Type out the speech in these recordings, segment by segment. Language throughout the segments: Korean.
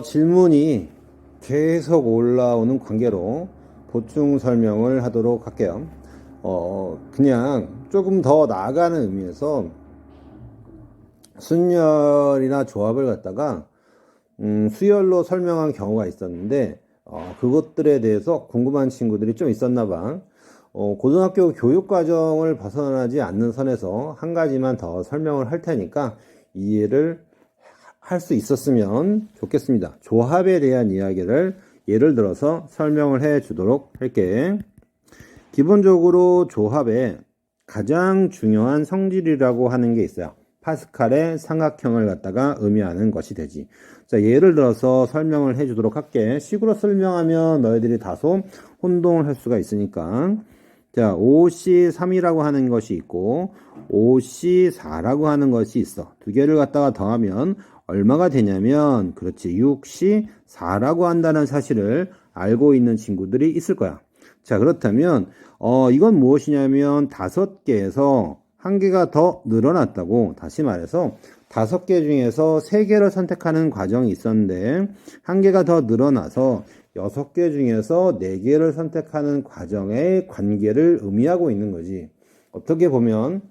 질문이 계속 올라오는 관계로 보충 설명을 하도록 할게요. 그냥 조금 더 나아가는 의미에서 순열이나 조합을 갖다가 수열로 설명한 경우가 있었는데 그것들에 대해서 궁금한 친구들이 좀 있었나 봐. 고등학교 교육과정을 벗어나지 않는 선에서 한 가지만 더 설명을 할 테니까 이해를 할 수 있었으면 좋겠습니다. 조합에 대한 이야기를 예를 들어서 설명을 해 주도록 할게. 기본적으로 조합에 가장 중요한 성질이라고 하는 게 있어요. 파스칼의 삼각형을 갖다가 의미하는 것이 되지. 자, 예를 들어서 설명을 해 주도록 할게. 식으로 설명하면 너희들이 다소 혼동을 할 수가 있으니까. 자, 5C3이라고 하는 것이 있고 5C4라고 하는 것이 있어. 두 개를 갖다가 더하면 얼마가 되냐면 그렇지 6C4라고 한다는 사실을 알고 있는 친구들이 있을 거야. 자, 그렇다면 이건 무엇이냐면 5개에서 1개가 더 늘어났다고. 다시 말해서 5개 중에서 3개를 선택하는 과정이 있었는데 1개가 더 늘어나서 6개 중에서 4개를 선택하는 과정의 관계를 의미하고 있는 거지. 어떻게 보면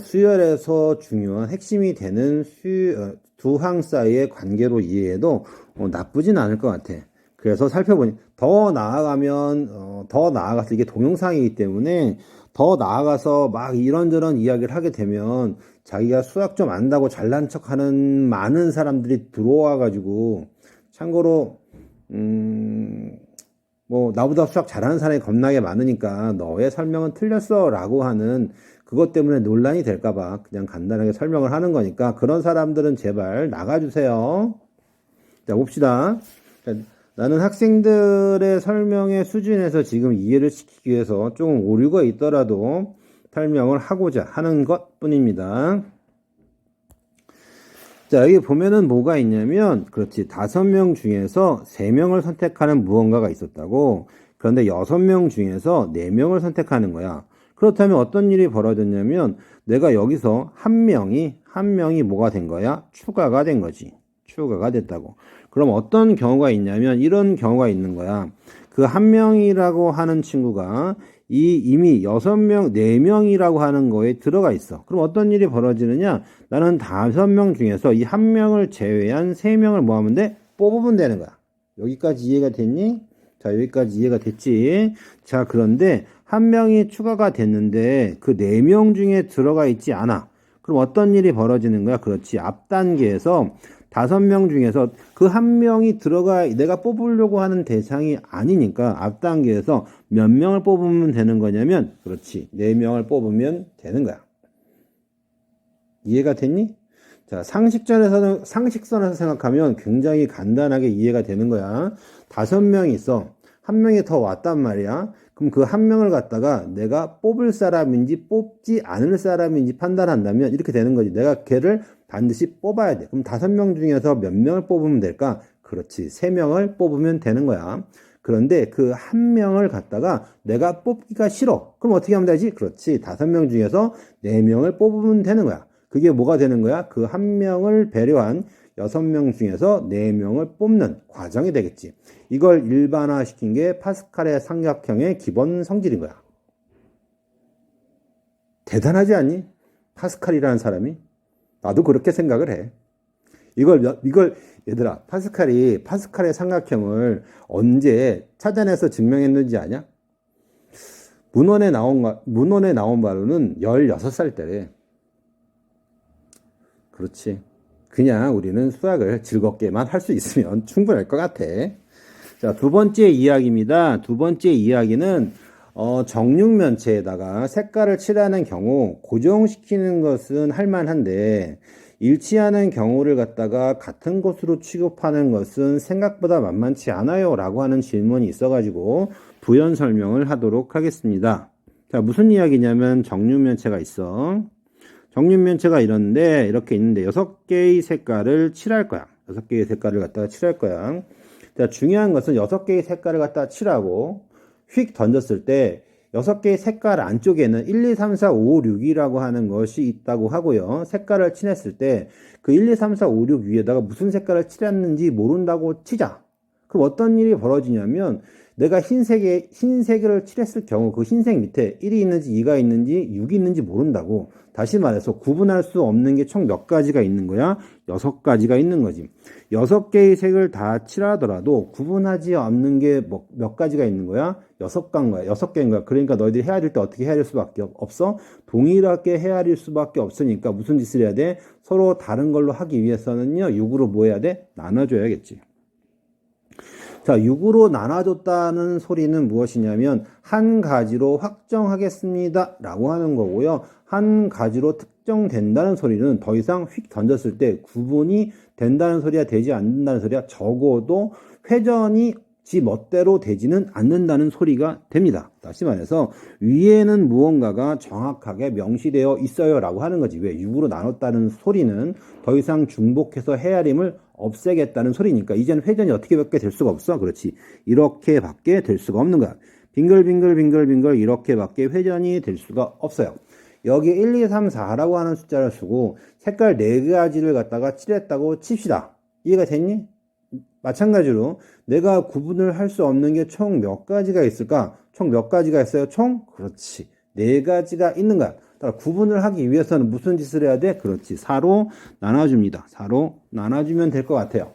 수열에서 중요한 핵심이 되는 두 항 사이의 관계로 이해해도 나쁘진 않을 것 같아. 그래서 살펴보니 더 나아가면 더 나아가서 이게 동영상이기 때문에 더 나아가서 막 이런저런 이야기를 하게 되면 자기가 수학 좀 안다고 잘난 척하는 많은 사람들이 들어와 가지고 참고로 뭐 나보다 수학 잘하는 사람이 겁나게 많으니까 너의 설명은 틀렸어 라고 하는 그것 때문에 논란이 될까봐 그냥 간단하게 설명을 하는 거니까 그런 사람들은 제발 나가주세요. 자, 봅시다. 나는 학생들의 설명의 수준에서 지금 이해를 시키기 위해서 조금 오류가 있더라도 설명을 하고자 하는 것 뿐입니다. 자, 여기 보면은 뭐가 있냐면, 그렇지, 5명 중에서 3명을 선택하는 무언가가 있었다고. 그런데 6명 중에서 4명을 선택하는 거야. 그렇다면 어떤 일이 벌어졌냐면, 내가 여기서 한 명이 뭐가 된 거야? 추가가 된 거지. 추가가 됐다고. 그럼 어떤 경우가 있냐면, 이런 경우가 있는 거야. 그 한 명이라고 하는 친구가 이미 6명, 4명이라고 하는 거에 들어가 있어. 그럼 어떤 일이 벌어지느냐? 나는 5명 중에서 이 한 명을 제외한 3명을 뭐 하면 돼? 뽑으면 되는 거야. 여기까지 이해가 됐니? 자, 여기까지 이해가 됐지? 자, 그런데 한 명이 추가가 됐는데 그 4명 중에 들어가 있지 않아. 그럼 어떤 일이 벌어지는 거야? 그렇지. 앞 단계에서 5명 중에서 그 한 명이 내가 뽑으려고 하는 대상이 아니니까 앞 단계에서 몇 명을 뽑으면 되는 거냐면, 그렇지. 4명을 뽑으면 되는 거야. 이해가 됐니? 자, 상식선에서 생각하면 굉장히 간단하게 이해가 되는 거야. 5명이 있어. 한 명이 더 왔단 말이야. 그럼 그 한 명을 갖다가 내가 뽑을 사람인지 뽑지 않을 사람인지 판단한다면 이렇게 되는 거지. 내가 걔를 반드시 뽑아야 돼. 그럼 5명 중에서 몇 명을 뽑으면 될까? 그렇지. 3명을 뽑으면 되는 거야. 그런데 그 한 명을 갖다가 내가 뽑기가 싫어. 그럼 어떻게 하면 되지? 그렇지. 5명 중에서 4명을 뽑으면 되는 거야. 그게 뭐가 되는 거야? 그 한 명을 배려한 6명 중에서 4명을 뽑는 과정이 되겠지. 이걸 일반화시킨 게 파스칼의 삼각형의 기본 성질인 거야. 대단하지 않니? 파스칼이라는 사람이? 나도 그렇게 생각을 해. 얘들아, 파스칼의 삼각형을 언제 찾아내서 증명했는지 아냐? 문헌에 나온 바로는 16살 때래. 그렇지. 그냥 우리는 수학을 즐겁게만 할 수 있으면 충분할 것 같아. 자, 두 번째 이야기입니다. 두 번째 이야기는 정육면체에다가 색깔을 칠하는 경우 고정시키는 것은 할만한데 일치하는 경우를 갖다가 같은 것으로 취급하는 것은 생각보다 만만치 않아요 라고 하는 질문이 있어가지고 부연 설명을 하도록 하겠습니다. 자, 무슨 이야기냐면 정육면체가 있어. 정육면체가 이렇게 있는데 6개의 색깔을 칠할 거야. 6개의 색깔을 갖다가 칠할 거야. 자, 중요한 것은 6개의 색깔을 갖다가 칠하고 휙 던졌을 때 6개의 색깔 안쪽에는 1, 2, 3, 4, 5, 6이라고 하는 것이 있다고 하고요. 색깔을 칠했을 때 그 1, 2, 3, 4, 5, 6 위에다가 무슨 색깔을 칠했는지 모른다고 치자. 그럼 어떤 일이 벌어지냐면 내가 흰색을 칠했을 경우 그 흰색 밑에 1이 있는지 2가 있는지 6이 있는지 모른다고. 다시 말해서 구분할 수 없는 게 총 몇 가지가 있는 거야? 6가지가 있는 거지. 6개의 색을 다 칠하더라도 구분하지 않는 게 몇 가지가 있는 거야? 6개인 거야. 그러니까 너희들이 헤아릴 때 어떻게 헤아릴 수밖에 없어? 동일하게 헤아릴 수밖에 없으니까 무슨 짓을 해야 돼? 서로 다른 걸로 하기 위해서는요, 6으로 뭐 해야 돼? 나눠줘야겠지. 자, 6으로 나눠줬다는 소리는 무엇이냐면 한 가지로 확정하겠습니다 라고 하는 거고요. 한 가지로 특정된다는 소리는 더 이상 휙 던졌을 때 구분이 된다는 소리야, 되지 않는다는 소리야, 적어도 회전이 지 멋대로 되지는 않는다는 소리가 됩니다. 다시 말해서 위에는 무언가가 정확하게 명시되어 있어요 라고 하는 거지. 왜? 6으로 나눴다는 소리는 더 이상 중복해서 헤아림을 없애겠다는 소리니까 이제는 회전이 어떻게밖에 될 수가 없어. 그렇지. 이렇게밖에 될 수가 없는 거야. 빙글빙글 이렇게밖에 회전이 될 수가 없어요. 여기 1, 2, 3, 4라고 하는 숫자를 쓰고 색깔 4가지를 갖다가 칠했다고 칩시다. 이해가 됐니? 마찬가지로 내가 구분을 할 수 없는 게 총 몇 가지가 있을까? 총 몇 가지가 있어요? 총? 그렇지. 4가지가 있는 거야. 따라 구분을 하기 위해서는 무슨 짓을 해야 돼? 그렇지. 4로 나눠줍니다. 4로 나눠주면 될 것 같아요.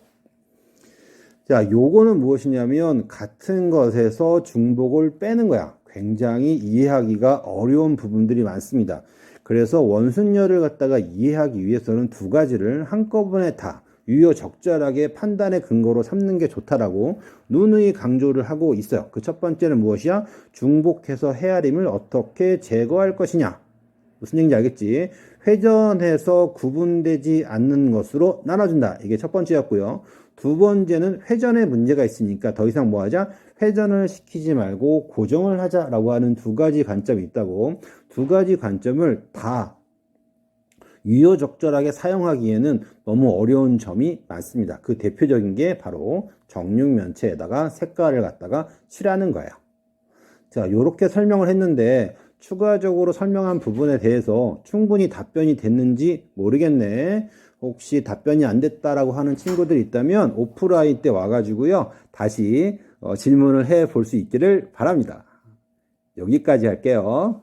자, 요거는 무엇이냐면 같은 것에서 중복을 빼는 거야. 굉장히 이해하기가 어려운 부분들이 많습니다. 그래서 원순열을 갖다가 이해하기 위해서는 2가지를 한꺼번에 다 유효적절하게 판단의 근거로 삼는 게 좋다라고 누누이 강조를 하고 있어요. 그 첫 번째는 무엇이야? 중복해서 헤아림을 어떻게 제거할 것이냐. 무슨 얘기인지 알겠지? 회전해서 구분되지 않는 것으로 나눠준다. 이게 첫 번째였고요. 2번째는 회전에 문제가 있으니까 더 이상 뭐 하자? 회전을 시키지 말고 고정을 하자라고 하는 2가지 관점이 있다고. 2가지 관점을 다 유효적절하게 사용하기에는 너무 어려운 점이 많습니다. 그 대표적인 게 바로 정육면체에다가 색깔을 갖다가 칠하는 거예요. 자, 요렇게 설명을 했는데 추가적으로 설명한 부분에 대해서 충분히 답변이 됐는지 모르겠네. 혹시 답변이 안 됐다라고 하는 친구들이 있다면 오프라인 때 와가지고요. 다시 질문을 해 볼 수 있기를 바랍니다. 여기까지 할게요.